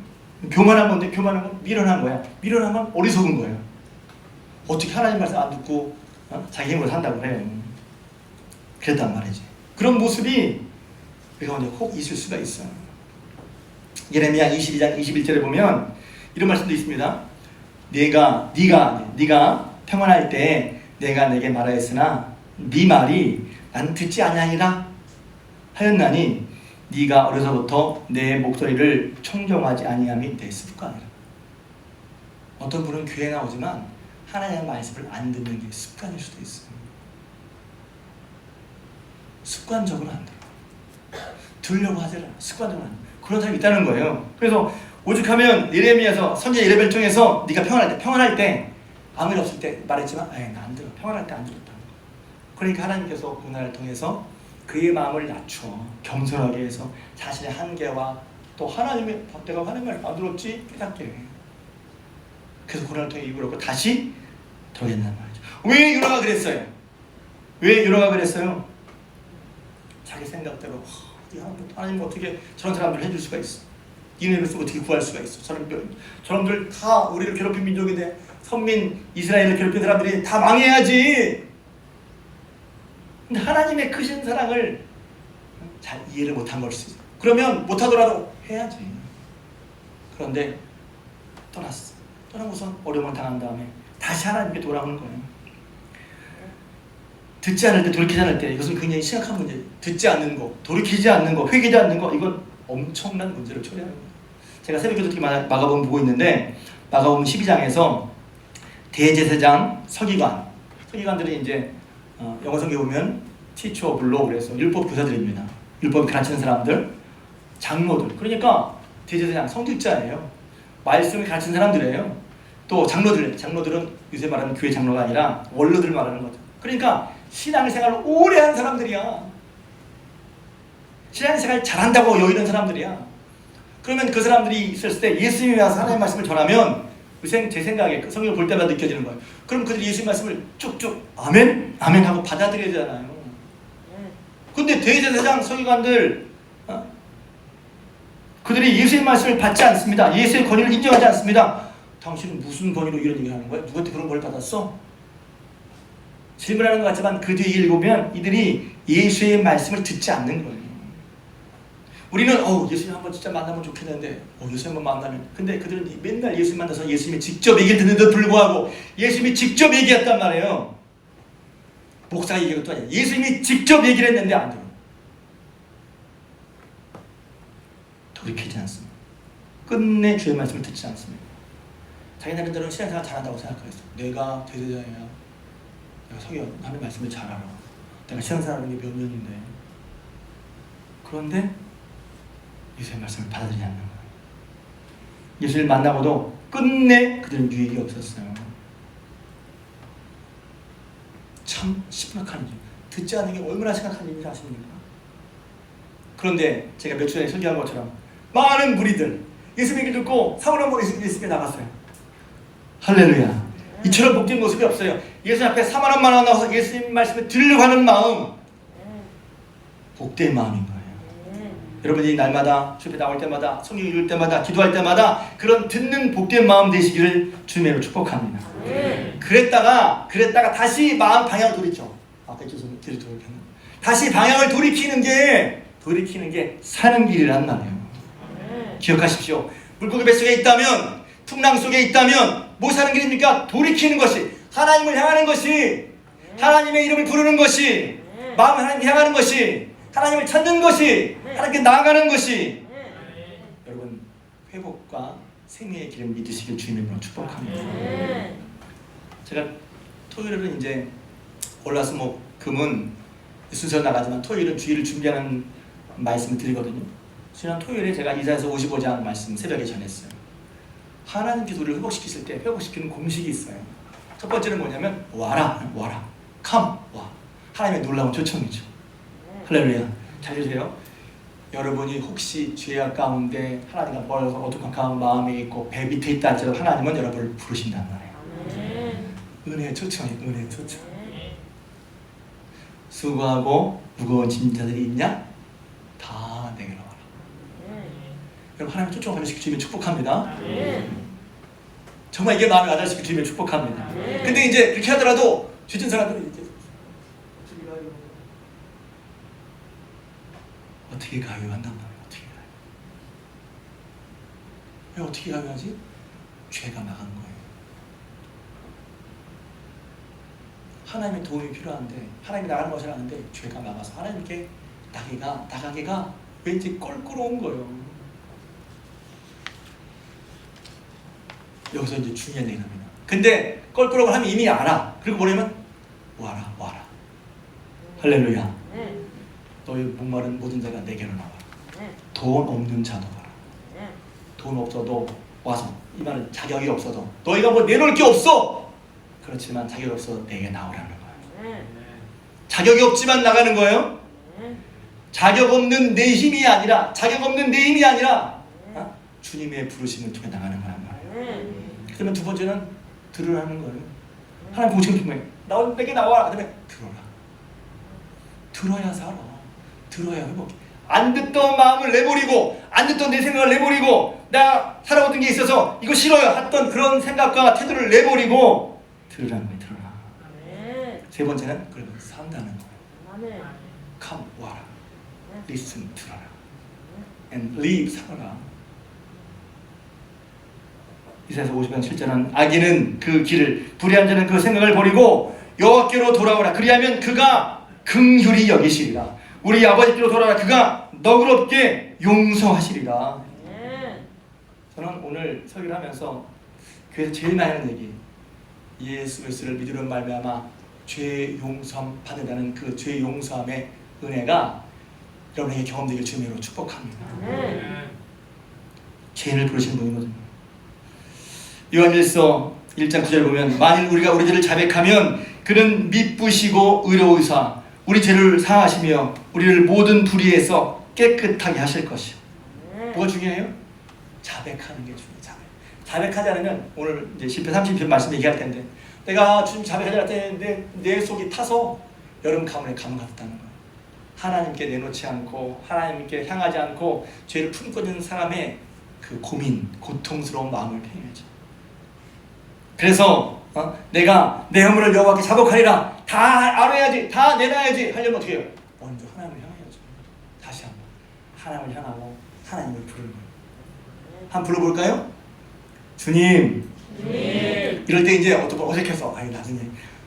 교만한 건데 교만한 건 미련한 거야. 미련한 건 어리석은 거야. 어떻게 하나님 말씀 안 듣고 자기 힘으로 산다고 그래. 그랬단 말이지. 그런 모습이 우리 가운데 혹 있을 수가 있어. 예레미야 22장 21절에 보면 이런 말씀도 있습니다. 네가 평안할 때 내가 내게 말하였으나 네 말이 나는 듣지 아니하니라 하였나니 네가 어려서부터 내 목소리를 청정하지 아니함이 내 습관이라. 어떤 분은 교회 나오지만 하나님의 말씀을 안 듣는 게 습관일 수도 있어요. 습관적으로 안 들어. 들으려고 하지 않아. 습관적으로 안 들어. 그런 사람이 있다는 거예요. 그래서 오죽하면 예레미야서 선지자 예레미야를 통해서 네가 평안할 때 아무 일 없을 때 말했지만 나 안 들어. 평안할 때 안 들었다. 그러니까 하나님께서 고난을 통해서 그의 마음을 낮춰 겸손하게 해서 자신의 한계와 또 하나님의 내가 하나님의 말을 안 들었지 깨닫게 해. 그래서 고난을 통해 입을 얻고 다시 들어간단 말이죠. 왜 유라가 그랬어요? 왜 유라가 그랬어요? 자기 생각대로 하나님 어떻게 저런 사람들을 해줄 수가 있어? 니네를 쓰고 어떻게 구할 수가 있어? 저놈들 다 우리를 괴롭힌 민족인데 선민 이스라엘을 괴롭힌 사람들이 다 망해야지. 근데 하나님의 크신 사랑을 잘 이해를 못한 걸 수도 있어. 그러면 못하더라도 해야지. 그런데 떠나고선 어려움을 당한 다음에 다시 하나님께 돌아오는 거예요. 듣지 않을 때, 돌이키지 않을 때 이것은 굉장히 심각한 문제예요. 듣지 않는 거, 돌이키지 않는 거, 회개하지 않는 거 이건 엄청난 문제를 초래하는 거예요. 제가 새벽기도 특히 마가복음 보고 있는데 마가복음 12장에서 대제사장 서기관들이 이제 영어 성경에 보면 teacher of law 그래서 율법 교사들입니다. 율법 가르치는 사람들, 장로들. 그러니까 대제사장 성직자예요. 말씀을 가르치는 사람들이에요. 또 장로들은 요새 말하는 교회 장로가 아니라 원로들 말하는 거죠. 그러니까 신앙생활을 오래 한 사람들이야. 신앙생활 잘한다고 여기는 사람들이야. 그러면 그 사람들이 있었을 때 예수님이 와서 하나님의 말씀을 전하면 제 생각에 성경을 볼 때마다 느껴지는 거예요. 그럼 그들이 예수님 말씀을 쭉쭉 아멘 하고 받아들여야 되잖아요. 근데 대제사장 서기관들 그들이 예수의 말씀을 받지 않습니다. 예수의 권위를 인정하지 않습니다. 당신은 무슨 권위로 이런 얘기를 하는 거야? 누구한테 그런 걸 받았어? 질문하는 것 같지만 그 뒤에 읽으면 이들이 예수의 말씀을 듣지 않는 거예요. 우리는 예수님 한번 진짜 만나면 좋겠는데 예수님 한번 만나면 근데 그들은 맨날 예수님 만나서 예수님이 직접 얘기를 듣는데도 불구하고 예수님이 직접 얘기했단 말이에요. 목사가 얘기한 것도 아니야. 예수님이 직접 얘기를 했는데 안 들어. 돌이키지 않습니다. 끝내 주의 말씀을 듣지 않습니다. 자기 나름대로 신앙생활 잘한다고 생각하겠어. 내가 대제사장이야. 내가 서기관 하는 말씀을 잘 알아. 내가 신앙생활하는 게 몇 년인데. 그런데 예수의 말씀을 받아들이지 않는 거예요. 예수를 만나고도 끝내 그들은 유익이 없었어요. 참 심각한 일. 듣지 않는 게 얼마나 심각한 일인지 아십니까? 그런데 제가 몇 주 전에 설교한 것처럼 많은 무리들 예수 얘기를 듣고 사울한 예수님께 나갔어요. 할렐루야. 이처럼 복된 모습이 없어요. 예수 앞에 4만 원만 나와서 예수님 말씀을 들으려고 하는 마음. 복된 마음인 거예요. 여러분이 날마다 주변에 나올 때마다 성경 읽을 때마다 기도할 때마다 그런 듣는 복된 마음 되시기를 주님으로 축복합니다. 그랬다가 다시 마음 방향을 돌이켜. 아까 다시 방향을 돌이키는 게 사는 길이란 말이에요. 기억하십시오. 물고기 뱃속에 있다면, 풍랑 속에 있다면 뭐 사는 길입니까? 돌이키는 것이, 하나님을 향하는 것이, 하나님의 이름을 부르는 것이, 마음을 하나님께 향하는 것이, 하나님을 찾는 것이, 하나님께 나아가는 것이. 여러분, 회복과 생명의 길을 믿으시길 주님으로 축복합니다. 제가 토요일은 이제 월화수목금은 순서 나가지만 토요일은 주일을 준비하는 말씀을 드리거든요. 지난 토요일에 제가 이사야서 55장 말씀 새벽에 전했어요. 하나님 기도를 회복시키실 때 회복시키는 공식이 있어요. 첫 번째는 뭐냐면 와라, come, 와. 하나님의 놀라운 초청이죠. 할렐루야. 잘 들으세요. 여러분이 혹시 죄악 가운데 하나님과 멀어서 어둑한 마음에 있고 배 밑에 있다 할지라도 하나님은 여러분을 부르신단 말이에요. 은혜의 초청이, 은혜의 초청. 수고하고 무거운 짐자들이 있냐? 다 내게로 와라. 여러분, 하나님 초청을 받으시기 주님의 축복합니다. 정말 이게 마음에 와닿으시기 주님의 축복합니다. 근데 이제 그렇게 하더라도 죄진 사람들은 이제 어떻게 가요? 한단 말이에요. 어떻게 가요? 왜 어떻게 가요 하지? 죄가 나간 거예요. 하나님의 도움이 필요한데, 하나님이 나가는 것을 아는데 죄가 나가서 하나님께 나가기가 왠지 껄끄러운 거예요. 여기서 이제 중요한 얘기를 합니다. 근데 껄끄러운 걸 하면 이미 알아. 그리고 뭐냐면 와라. 할렐루야. 너희 목마른 모든 자가 내게로 나와라. 돈 없는 자도 와라. 돈 없어도 와서, 이 말은 자격이 없어도, 너희가 뭐 내놓을 게 없어. 그렇지만 자격이 없어도 내게 나오라는 거예요. 자격이 없지만 나가는 거예요. 자격 없는 내 힘이 아니라 주님의 부르심을 통해 나가는 거란 말이에요. 그러면 두 번째는 들으라는 거예요. 하나님 보시는 분명히 내게 나와라. 그다음에 들어야 살아. 들어야 회복해. 안 듣던 마음을 내버리고, 안 듣던 내 생각을 내버리고, 나 살아오던 게 있어서 이거 싫어요 했던 그런 생각과 태도를 내버리고 들으라는 거예요. 들어라. 세 번째는 그러면 산다는 거예요. come, 와라. listen, 들어라. and live, 살아라. 이사야서 50장 7절은 악인은 그 길을, 불의한 자는 그 생각을 버리고 여호와께로 돌아오라. 그리하면 그가 긍휼히 여기시리라. 우리 아버지께로 돌아오라. 그가 너그럽게 용서하시리라. 저는 오늘 설교를 하면서 교회에서 제일 많이 하는 얘기, 예수 그리스도를 믿으려 말미암아 죄 용서함 받는다는 그 죄 용서함의 은혜가 여러분에게 경험되길 주님으로 축복합니다. 죄인을 부르시는 분이거든요. 요한일서 1장 9절 보면 만일 우리가 우리 죄를 자백하면 그는 미쁘시고 의로우사 우리 죄를 사하시며 우리를 모든 불의에서 깨끗하게 하실 것이요. 뭐가 중요해요? 자백하는 게 중요해요. 자백하지 않으면, 오늘 이제 10편 30편 말씀 얘기할 텐데, 내가 주님 자백하지 않았는데 내 속이 타서 여름 가문에 가문 같다는 거예요. 하나님께 내놓지 않고 하나님께 향하지 않고 죄를 품고 있는 사람의 그 고민, 고통스러운 마음을 표현하죠. 그래서 내가 내 허물을 여호와께 자복하리라. 다 알아야지, 다 내놔야지 하려면 어떻게 해요? 먼저 하나님을 향해야죠. 다시 한번 하나님을 향하고 하나님을 부르는 거예요. 한번 불러볼까요? 주님. 이럴 때 이제 어색해서 나중에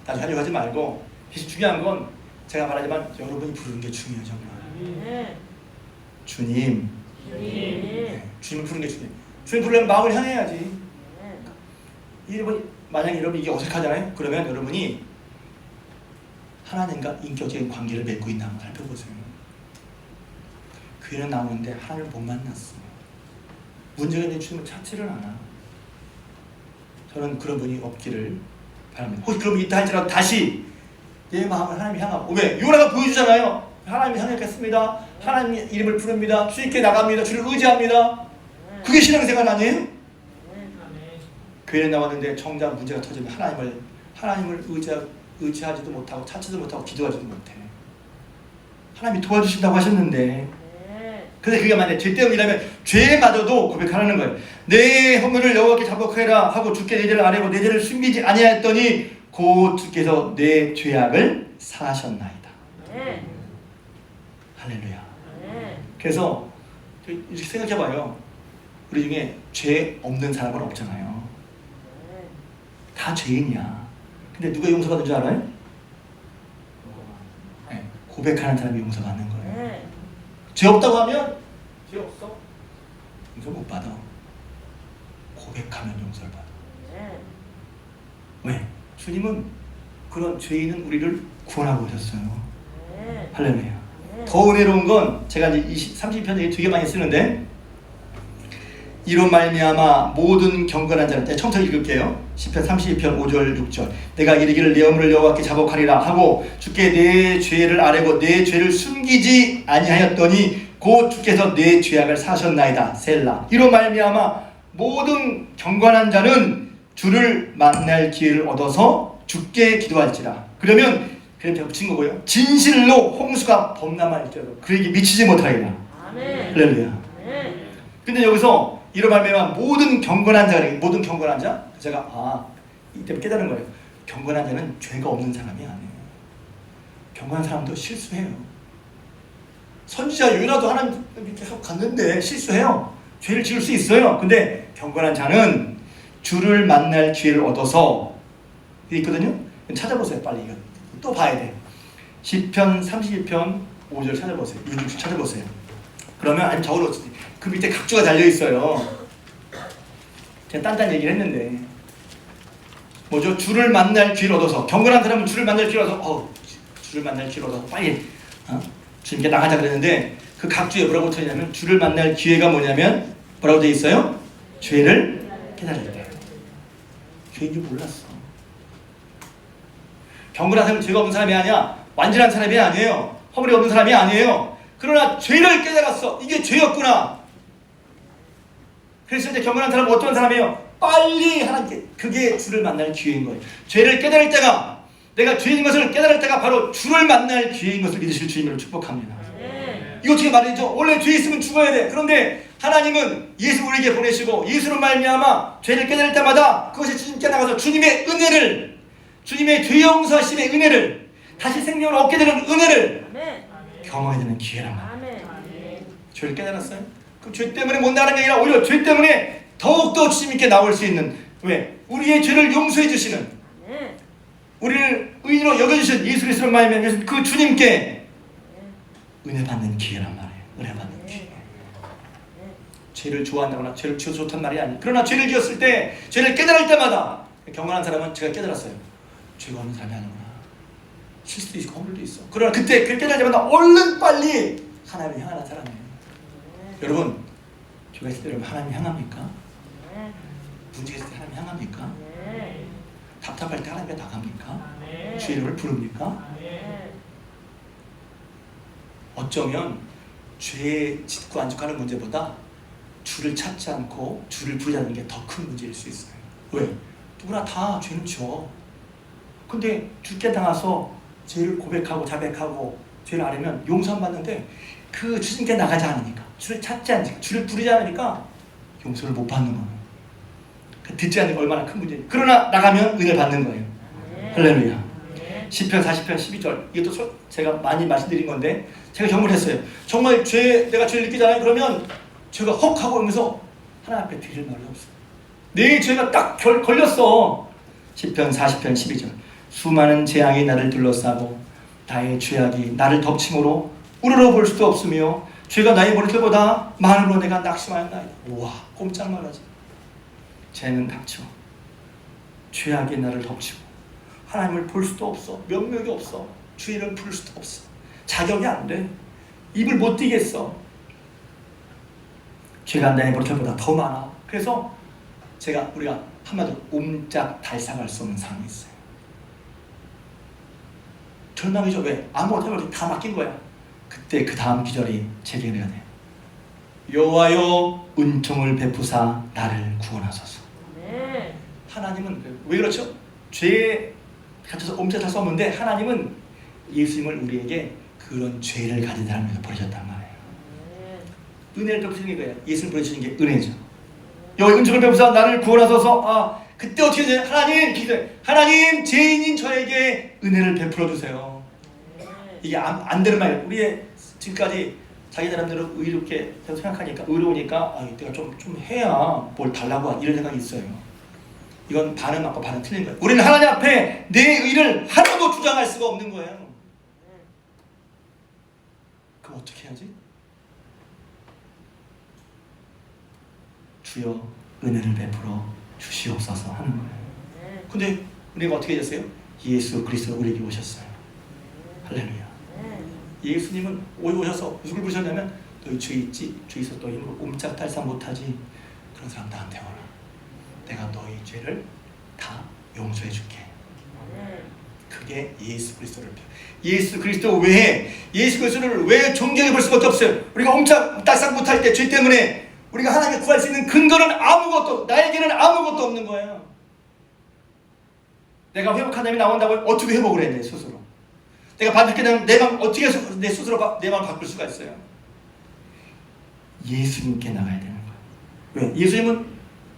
하려고 하지 말고, 중요한 건 제가 말하지만 여러분이 부르는 게 중요해요. 정말. 주님. 네, 주님을 부르는 게 중요해요. 주님 부르려면 마음을 향해야지. 만약에 여러분 이게 어색하잖아요? 그러면 여러분이 하나님과 인격적인 관계를 맺고 있나 한번 살펴보세요. 교회는 나오는데 하나님을 못 만났어. 문제가 있는 주님을 찾지를 않아. 저는 그런 분이 없기를 바랍니다. 혹시 그런 분이 있다 할지라도 다시 내 마음을 하나님 향하고, 왜? 요나가 보여주잖아요. 하나님 향하겠습니다. 하나님 이름을 부릅니다. 주님께 나갑니다. 주를 의지합니다. 그게 신앙생활 아니에요? 교회에 나왔는데 정작 문제가 터지면 하나님을 의지하지도 못하고 찾지도 못하고 기도하지도 못해. 하나님이 도와주신다고 하셨는데, 네. 근데 그게 만약에 죄 때문이라면 죄마저도 고백하라는 거예요. 내 허물을 여호와께 자복하라 하고 주께 내 죄를 아뢰고 내 죄를 숨기지 아니하였더니 곧 주께서 내 죄악을 사하셨나이다. 네. 할렐루야. 네. 그래서 이렇게 생각해봐요. 우리 중에 죄 없는 사람은 없잖아요. 다 죄인이야. 근데 누가 용서받는 줄 알아요? 네, 고백하는 사람이 용서받는 거예요. 네. 죄 없다고 하면 죄 없어? 용서 못 받아. 고백하면 용서를 받아. 네. 왜? 주님은 그런 죄인은 우리를 구원하고 오셨어요. 네. 할렐루야. 네. 더 은혜로운 건 제가 이제 30편 되게 많이 쓰는데, 이로 말미암아 모든 경건한 자는, 처음부터 읽을게요. 시편 32편 5절 6절. 내가 이르기를 내 허물을 여호와께 자복하리라 하고 주께 내 죄를 아뢰고 내 죄를 숨기지 아니하였더니 곧 주께서 내 죄악을 사하셨나이다. 셀라. 이로 말미암아 모든 경건한 자는 주를 만날 기회를 얻어서 주께 기도할지라. 그러면 그냥 붙인 거고요. 진실로 홍수가 범람할지라도 그에게 미치지 못하리라. 아멘. 할렐루야. 네. 근데 여기서 이로 말미암아 모든 경건한 자, 모든 경건한 자, 제가 이때 깨달은 거예요. 경건한 자는 죄가 없는 사람이 아니에요. 경건한 사람도 실수해요. 선지자 요나도 하나님 계속 갔는데 실수해요. 죄를 지을 수 있어요. 근데 경건한 자는 주를 만날 기회를 얻어서 있거든요. 찾아보세요. 빨리 이거 또 봐야 돼. 시편 32편 5절 찾아보세요. 6절 찾아보세요. 그러면 아니 적어놓지. 그 밑에 각주가 달려 있어요. 제가 딴딴 얘기를 했는데 뭐죠? 주를 만날 기회를 얻어서, 경건한 사람은 주를 만날 기회를 얻어서 주를 만날 기회를 얻어서 빨리 주님께 나가자 그랬는데, 그 각주에 뭐라고 쳐있냐면 주를 만날 기회가 뭐냐면 뭐라고 돼 있어요? 죄를 깨달을 때. 죄인 줄 몰랐어. 경건한 사람은 죄가 없는 사람이 아니야. 완전한 사람이 아니에요. 허물이 없는 사람이 아니에요. 그러나 죄를 깨달았어. 이게 죄였구나. 그래서 이제 경건한 사람은 어떤 사람이에요? 빨리 하나님께, 그게 주를 만날 기회인 거예요. 죄를 깨달을 때가, 내가 죄인 것을 깨달을 때가 바로 주를 만날 기회인 것을 믿으실 주님을 축복합니다. 네. 이거 어떻게 말이죠? 원래 죄 있으면 죽어야 돼. 그런데 하나님은 예수 우리에게 보내시고 예수로 말미암아 죄를 깨달을 때마다 그것이 주님께 나가서 주님의 은혜를, 주님의 죄 용서하심의 은혜를, 다시 생명을 얻게 되는 은혜를 경험하게 되는 기회란 말이에요. 죄를 깨달았어요? 그럼 죄 때문에 못 나가는 게 아니라 오히려 죄 때문에 더욱더 주님께 나올 수 있는, 왜? 우리의 죄를 용서해 주시는, 우리를 의인으로 여겨주신 예수 그리스도로 말미암아 그 주님께 은혜 받는 기회란 말이에요. 은혜 받는 기회. 죄를 좋아한다거나 죄를 지어서 좋단 말이 아니에요. 그러나 죄를 지었을 때, 죄를 깨달을 때마다, 경건한 사람은 제가 깨달았어요. 죄가 없는 사람이 아니구나. 실수도 있고 허물도 있어. 그러나 그때 그 깨달을 때마다 얼른 빨리 하나님을 향하는 사람이에요. 여러분, 교회 있을 때 여러분 하나님 향합니까? 문제가 있을 때 하나님 향합니까? 답답할 때 하나님께 나갑니까? 주의 이름을 부릅니까? 어쩌면 죄 짓고 안 짓고 하는 문제보다 주를 찾지 않고 주를 부르지 않는 게 더 큰 문제일 수 있어요. 왜? 누구나 다 죄는 지어. 근데 주께 나가서 죄를 고백하고 자백하고 죄를 아뢰면 용서 받는데, 그 주님께 나가지 않으니까, 주를 찾지 않으니까, 주를 부르지 않으니까 용서를 못 받는 거예요. 듣지 않는 게 얼마나 큰 문제예요. 그러나 나가면 은혜를 받는 거예요. 할렐루야. 시편 40편 12절. 이것도 제가 많이 말씀드린 건데 제가 경험을 했어요. 정말 내가 죄를 느끼잖아요. 그러면 죄가 헉 하고 오면서 하나님 앞에 드릴 말이 없어요. 내 죄가 딱 걸렸어. 시편 40편 12절. 수많은 재앙이 나를 둘러싸고 나의 죄악이 나를 덮침으로 우러러볼 수도 없으며 죄가 나의 머리털보다 많으로 내가 낙심하였나이다. 우와, 꼼짝 말하지. 죄는 닥쳐. 죄악이 나를 덮치고 하나님을 볼 수도 없어. 명맥이 없어. 주인을 부를 수도 없어. 자격이 안 돼. 입을 못 띄겠어. 죄가 나의 머리털보다 더 많아. 그래서 우리가 한마디로 옴짝달싹할 수 없는 상황이 있어요. 절망이죠. 왜? 아무것도 해버리고 다 맡긴 거야. 그때 그 다음 기절이 재개해야 돼. 여호와여 은총을 베푸사 나를 구원하소서. 하나님은 왜 그렇죠? 죄에 갇혀서 옴짝달싹 없는데 하나님은 예수님을 우리에게 그 그런 죄를 가진 사람에서 버려졌단 말이에요. 네. 은혜를 베푸시는 게 뭐예요? 예수를 보여주시는 게 은혜죠. 여기 은총을 베푸사 나를 구원하소서. 그때 어떻게 되냐? 하나님 기도해. 하나님 죄인인 저에게 은혜를 베풀어 주세요. 네. 이게 안 되는 말이에요. 우리의 지금까지 자기 사람들은 의롭게 생각하니까 의로우니까 내가 좀 해야 뭘 달라고 이런 생각이 있어요. 이건 반은 맞고 반은 틀린 거예요. 우리는 하나님 앞에 내 의를 하나도 주장할 수가 없는 거예요. 그럼 어떻게 해야지? 주여 은혜를 베풀어 주시옵소서 하는 거예요. 네. 근데 은혜가 어떻게 됐어요? 예수 그리스도가 우리에게 오셨어요. 할렐루야. 네. 예수님은 오셔서 누굴 부르셨냐면 너희 죄 있지? 죄 있어 너 힘으로 옴짝달싹 못하지? 그런 사람 나한테 와라. 내가 너희 죄를 다 용서해 줄게. 네. 그게 예수 그리스도를 예수 그리스도 외에 예수 그리스도를 왜 존경해 볼 수밖에 없어요. 우리가 옴짝달싹 못할 때 죄 때문에 우리가 하나님을 구할 수 있는 근거는 아무것도 나에게는 아무것도 없는 거예요. 내가 회복한 다음에 나온다고 어떻게 회복을 해 내 스스로. 내가 반복해 되면 내 마음 어떻게 내 스스로 내 마음 바꿀 수가 있어요. 예수님께 나가야 되는 거예요. 왜? 예수님은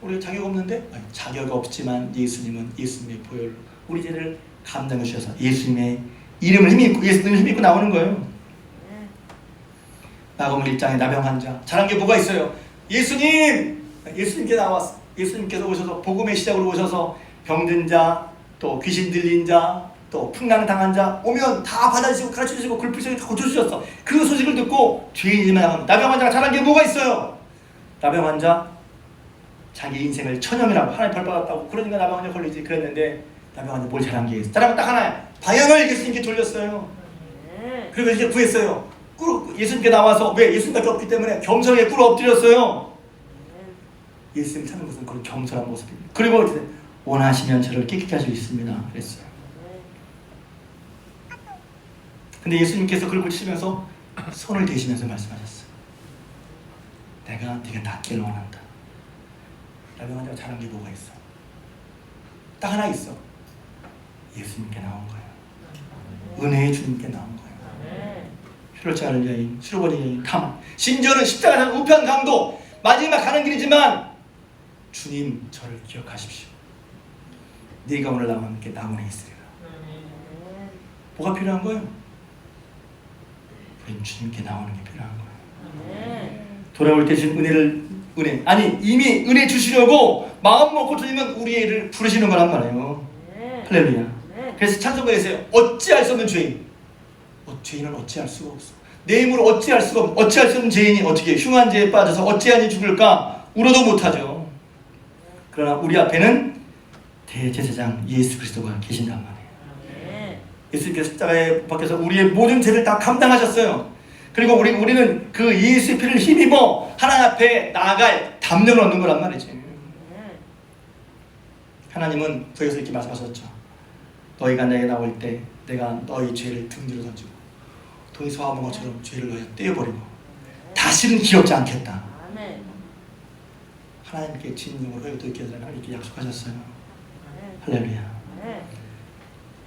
우리가 자격 없는데 자격 없지만 예수님은 예수님의 보혈로 우리 죄를 감당해 주셔서 예수님의 이름을 힘입고 예수님을 힘입고 나오는 거예요. 마가복음 1장에 나병 환자 잘한 게 뭐가 있어요? 예수님께 나왔어. 예수님께서 오셔서 복음의 시작으로 오셔서 병든 자, 또 귀신 들린 자, 또 풍랑당한 자 오면 다 받아주시고 가르쳐주시고 굴프시고 다 고쳐주셨어. 그 소식을 듣고 죄인이만 나갑니다. 나병 환자가 잘한 게 뭐가 있어요? 나병 환자 자기 인생을 천형이라고 하나님 벌 받았다고 그러니까 나병 환자 걸리지 그랬는데 나병 환자 뭘 잘한 게 있어? 잘한 건 딱 하나야. 방향을 예수님께 돌렸어요. 네. 그리고 이제 구했어요. 예수님께 나와서 왜? 예수님밖에 없기 때문에 겸손하게 꿇어 엎드렸어요. 예수님 찾는 것은 그런 겸손한 모습입니다. 그리고 원하시면 저를 깨끗게 할 수 있습니다 그랬어요. 근데 예수님께서 그걸 고치시면서 손을 대시면서 말씀하셨어요. 내가 네가 낫기를 원한다. 나병 환자가 잘한 게 뭐가 있어? 딱 하나 있어. 예수님께 나온 거예요. 은혜의 주님께 나온 거예요. 혈을 자를 여인, 수로 버린 여인, 탐. 심지어는 십자가는 우편 강도 마지막 가는 길이지만 주님 저를 기억하십시오. 네가 오늘 나와 함께 나 안에 있으리라. 뭐가 필요한 거예요? 우린 주님께 나오는 게 필요한 거예요. 돌아올 때 주신 은혜 아니 이미 은혜 주시려고 마음 먹고 주님은 우리의 일을 부르시는 거란 말이에요. 할렐루야. 그래서 찬송가에서요. 어찌할 수 없는 죄인. 죄인은 어찌할 수가 없어. 내 힘으로 어찌할 수가 없어. 어찌할 수 없는 죄인이 어떻게 흉한 죄에 빠져서 어찌하니 죽을까? 울어도 못하죠. 그러나 우리 앞에는 대제사장 예수 그리스도가 계신단 말이에요. 예수님께서 십자가에 박혀서 우리의 모든 죄를 다 감당하셨어요. 그리고 우리는 그 예수의 피를 힘입어 하나님 앞에 나아갈 담력을 얻는 거란 말이지. 하나님은 거기서 이렇게 말씀하셨죠. 너희가 내게 나올 때 내가 너희 죄를 등 뒤로 던지고 돈이 소화한 것처럼 죄를 너희 떼어버리고 다시는 기억지 않겠다. 하나님께 진정으로 회개도 있게 해달라고 이렇게 약속하셨어요. 할렐루야.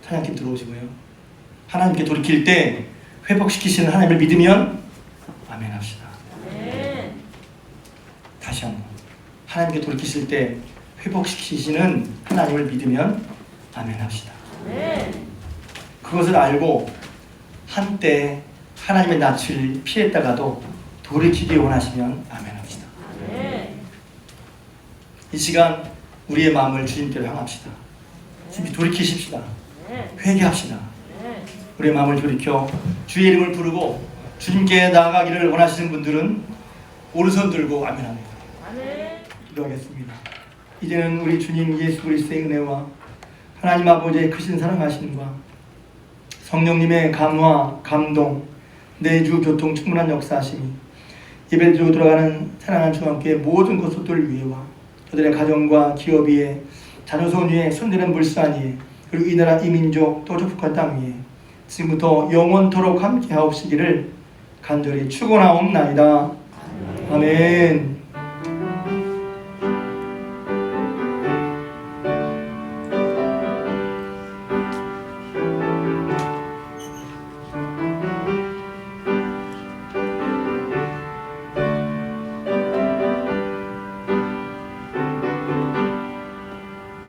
찬양팀 들어오시고요. 하나님께 돌이킬 때 회복시키시는 하나님을 믿으면 아멘 합시다. 다시 한번 하나님께 돌이키실 때 회복시키시는 하나님을 믿으면 아멘 합시다. 그것을 알고 한때 하나님의 낯을 피했다가도 돌이키기 원하시면 아멘 합시다. 이 시간 우리의 마음을 주님께로 향합시다. 주님 돌이키십시다. 회개합시다. 우리의 마음을 돌이켜 주의 이름을 부르고 주님께 나아가기를 원하시는 분들은 오른손 들고 아멘합니다. 기도하겠습니다. 이제는 우리 주님 예수 그리스도의 은혜와 하나님 아버지의 크신 사랑하심과 성령님의 감화, 감동, 내주 교통 충분한 역사하심이 예배드리고 돌아가는 사랑하는 중앙교회 모든 곳들 위에와 그들의 가정과 기업 위에 자녀손 위에 손대는 물산 위에 그리고 이 나라 이 민족 또 축복한 땅 위에 지금부터 영원토록 함께 하옵시기를 간절히 축원하옵나이다. 아멘.